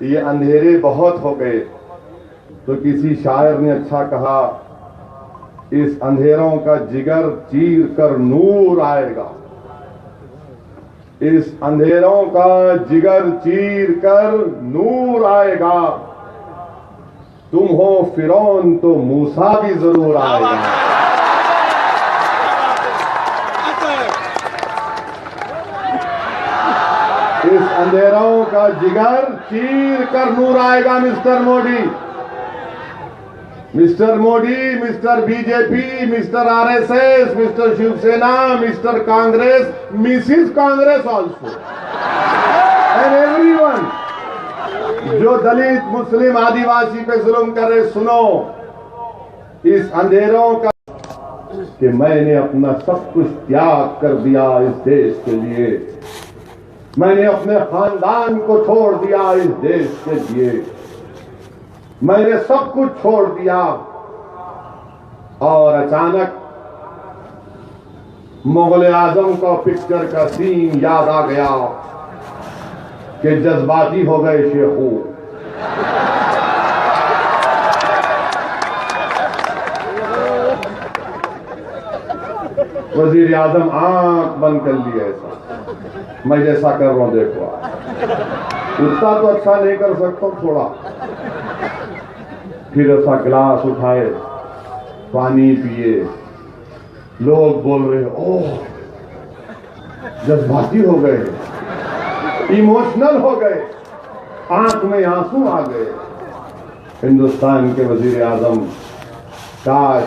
ये अंधेरे बहुत हो गए। तो किसी शायर ने अच्छा कहा, इस अंधेरों का जिगर चीर कर नूर आएगा। इस अंधेरों का जिगर चीर कर नूर आएगा। तुम हो फिरौन तो मूसा भी जरूर आएगा। इस अंधेरों का जिगर चीर कर नूर आएगा। Mr Modi, Mr Modi, Mr BJP, Mr RSS, Mr Shiv Sena, Mr Congress, Mrs Congress also and everyone जो दलित मुस्लिम आदिवासी पे जुल्म कर रहे, सुनो इस अंधेरों का कि मैंने अपना सब कुछ त्याग कर दिया इस देश के लिए। मैंने अपने खानदान को छोड़ दिया इस देश के लिए। मैंने सब कुछ छोड़ दिया और अचानक मुगल आजम का पिक्चर का सीन याद आ गया कि जज्बाती हो गए शेखू। वजीर आजम आंख बंद कर लिया, ऐसा मैं जैसा कर रहा हूं देखो। उतना तो अच्छा नहीं कर सकता हूं, थोड़ा फिर ऐसा गिलास उठाए, पानी पिए। लोग बोल रहे ओह जज्बाती हो गए, इमोशनल हो गए, आंख में आंसू आ गए। हिंदुस्तान के वजीर आजम, काश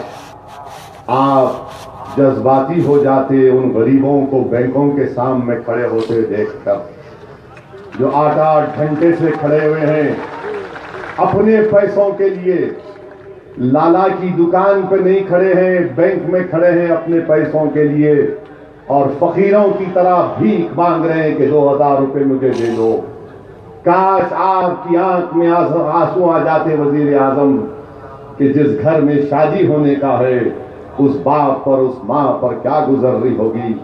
आप जज्बाती हो जाते उन गरीबों को बैंकों के सामने खड़े होते देखकर, जो 8-8 घंटे से खड़े हुए हैं अपने पैसों के लिए। लाला की दुकान पर नहीं खड़े हैं, बैंक में खड़े हैं अपने पैसों के लिए और फकीरों की तरह भीख मांग रहे हैं कि 2000 रुपए मुझे दे दो। काश आपकी आंख में आंसू आ जाते वजीर आजम कि जिस घर में शादी होने का है उस बाप पर, उस मां पर क्या गुजर रही होगी।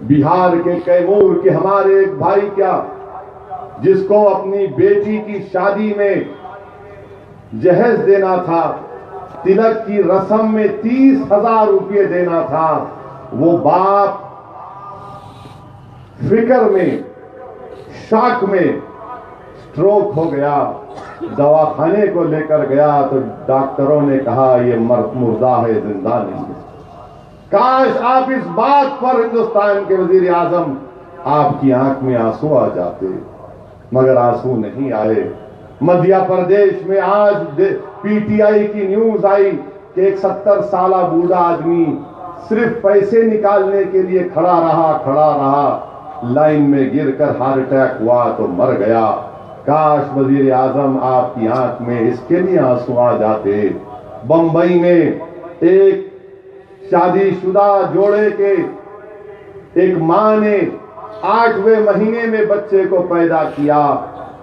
बिहार के कैमूर के हमारे एक भाई क्या, जिसको अपनी बेटी की शादी में जहेज देना था, तिलक की रस्म में 30,000 रुपये देना था, वो बाप फिक्र में, शॉक में स्ट्रोक हो गया। दवाखाने को लेकर गया तो डॉक्टरों ने कहा ये मुर्दा है, जिंदा नहीं है। काश आप इस बात पर हिंदुस्तान के वजीर आजम, आपकी आंख में आंसू आ जाते, मगर आंसू नहीं आए। मध्य प्रदेश में आज पीटीआई की न्यूज आई कि एक 70 साल बूढ़ा आदमी सिर्फ पैसे निकालने के लिए खड़ा रहा, लाइन में गिरकर हार्ट अटैक हुआ तो मर गया। काश वजीर आजम आपकी आंख में इसके लिए आंसू आ जाते। बंबई में एक शादीशुदा जोड़े के एक मां ने 8वें महीने में बच्चे को पैदा किया।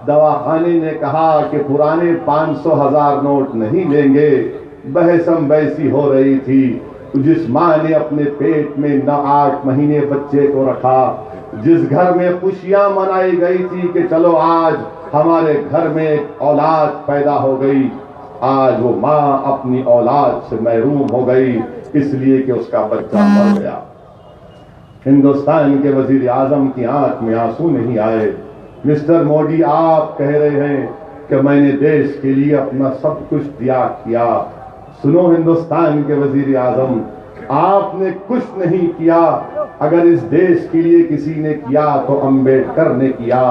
दवाखाने ने कहा कि पुराने 500,000 नोट नहीं लेंगे। बहसम बहसी हो रही थी। जिस मां ने अपने पेट में 8 महीने बच्चे को रखा, जिस घर में खुशियां मनाई गई थी कि चलो आज हमारे घर में एक औलाद पैदा हो गई, आज वो मां अपनी औलाद से महरूम हो गई इसलिए कि उसका बच्चा मर गया। हिंदुस्तान के वजीर आजम की आंख में आंसू नहीं आए। मिस्टर मोदी, आप कह रहे हैं कि मैंने देश के लिए अपना सब कुछ त्याग किया। सुनो हिंदुस्तान के वजीर आजम, आपने कुछ नहीं किया। अगर इस देश के लिए किसी ने किया तो अंबेडकर ने किया।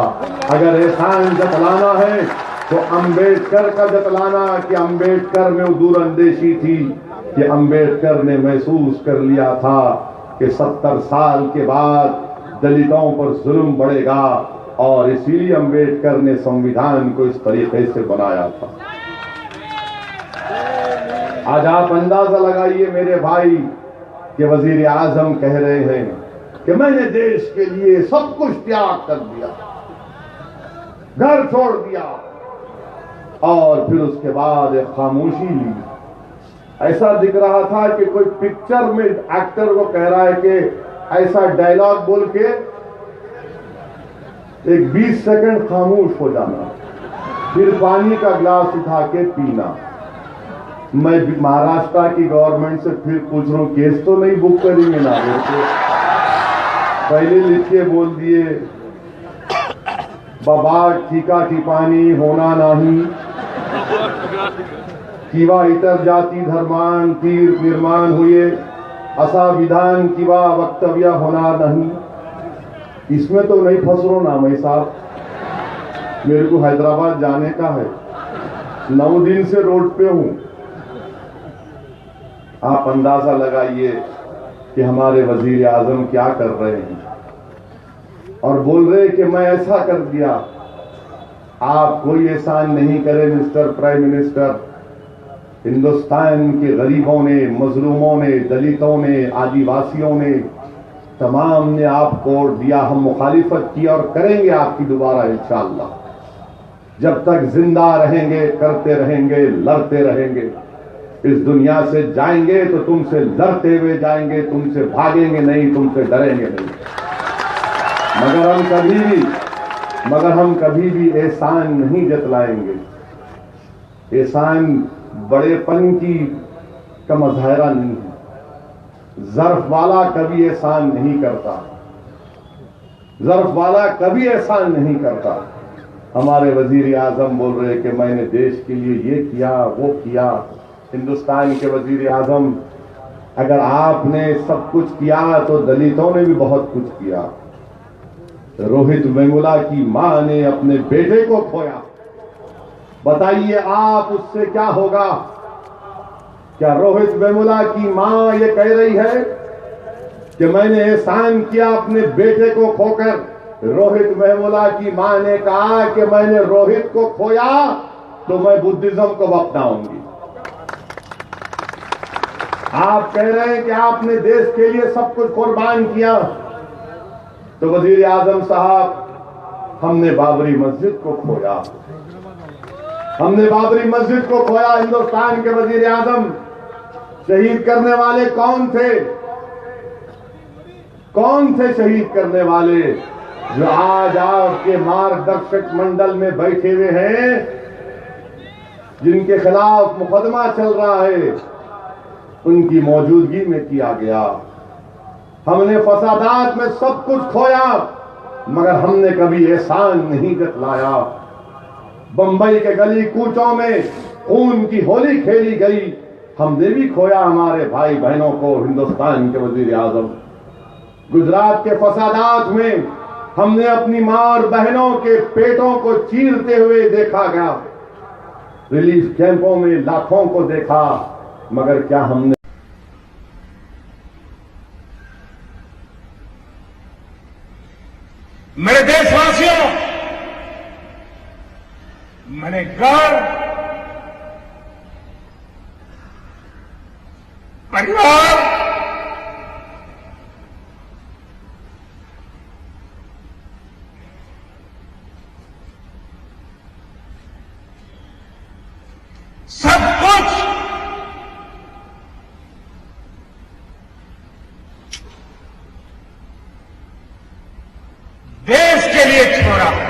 अगर एहसान जतलाना है तो अंबेडकर का जतलाना कि अंबेडकर में दूरअंदेशी थी, कि अंबेडकर ने महसूस कर लिया था कि 70 साल के बाद दलितों पर जुल्म बढ़ेगा और इसीलिए अंबेडकर ने संविधान को इस तरीके से बनाया था। आज आप अंदाजा लगाइए मेरे भाई कि वजीर आजम कह रहे हैं कि मैंने देश के लिए सब कुछ त्याग कर दिया, घर छोड़ दिया, और फिर उसके बाद एक खामोशी ली। ऐसा दिख रहा था कि कोई पिक्चर में एक्टर को कह रहा है कि ऐसा डायलॉग बोल के एक 20 सेकंड खामोश हो जाना, फिर पानी का गिलास उठा के पीना। मैं महाराष्ट्र की गवर्नमेंट से फिर पूछ रहा हूं, केस तो नहीं बुक करेंगे ना? पहले लिख के बोल दिए, बाबा ठीका ठिपानी होना नहीं, किवा इतर जाति धर्मान तीर्थ निर्माण हुए, असा विधान किवा वक्तव्य होना नहीं। इसमें तो नहीं फंस रो ना मैं साहब, मेरे को हैदराबाद जाने का है, 9 दिन से रोड पे हूं। आप अंदाजा लगाइए कि हमारे वजीर आजम क्या कर रहे हैं, और बोल रहे कि मैं ऐसा कर दिया। आप कोई एहसान नहीं करे मिस्टर प्राइम मिनिस्टर। हिंदुस्तान के गरीबों ने, मजलूमों ने, दलितों ने, आदिवासियों ने, तमाम ने आपको वोट दिया। हम मुखालिफत की और करेंगे आपकी दोबारा इंशाअल्लाह। जब तक जिंदा रहेंगे करते रहेंगे, लड़ते रहेंगे। इस दुनिया से जाएंगे तो तुमसे लड़ते हुए जाएंगे, तुमसे भागेंगे नहीं, तुमसे डरेंगे नहीं। मगर हम कभी भी एहसान नहीं जतलाएंगे। एहसान बड़ेपन की का मज़ाहिरा नहीं है। ज़र्फ वाला कभी एहसान नहीं करता, ज़र्फ वाला कभी एहसान नहीं करता। हमारे वजीर आजम बोल रहे कि मैंने देश के लिए ये किया वो किया। हिंदुस्तान के वजीर आजम, अगर आपने सब कुछ किया तो दलितों ने भी बहुत कुछ किया। रोहित वेमुला की मां ने अपने बेटे को खोया, बताइए आप उससे क्या होगा? क्या रोहित वेमुला की मां ये कह रही है कि मैंने एहसान किया अपने बेटे को खोकर? रोहित वेमुला की मां ने कहा कि मैंने रोहित को खोया तो मैं बुद्धिज्म को अपनाऊंगी। आप कह रहे हैं कि आपने देश के लिए सब कुछ कुर्बान किया, तो वजीर आजम साहब, हमने बाबरी मस्जिद को खोया, हमने बाबरी मस्जिद को खोया। हिंदुस्तान के वजीर आजम, शहीद करने वाले कौन थे? कौन थे शहीद करने वाले? जो आज आपके मार्गदर्शक मंडल में बैठे हुए हैं। जिनके खिलाफ मुकदमा चल रहा है, उनकी मौजूदगी में किया गया। हमने फसादात में सब कुछ खोया, मगर हमने कभी एहसान नहीं जतलाया। बंबई के गली कूचों में खून की होली खेली गई, हमने भी खोया हमारे भाई बहनों को, हिंदुस्तान के वजीर आजम। गुजरात के फसादात में हमने अपनी मां और बहनों के पेटों को चीरते हुए देखा गया। रिलीफ कैंपों में लाखों को देखा, मगर क्या हमने मेरे देशवासियों, मैंने घर, परिवार, सब कुछ देश के लिए छोड़ा।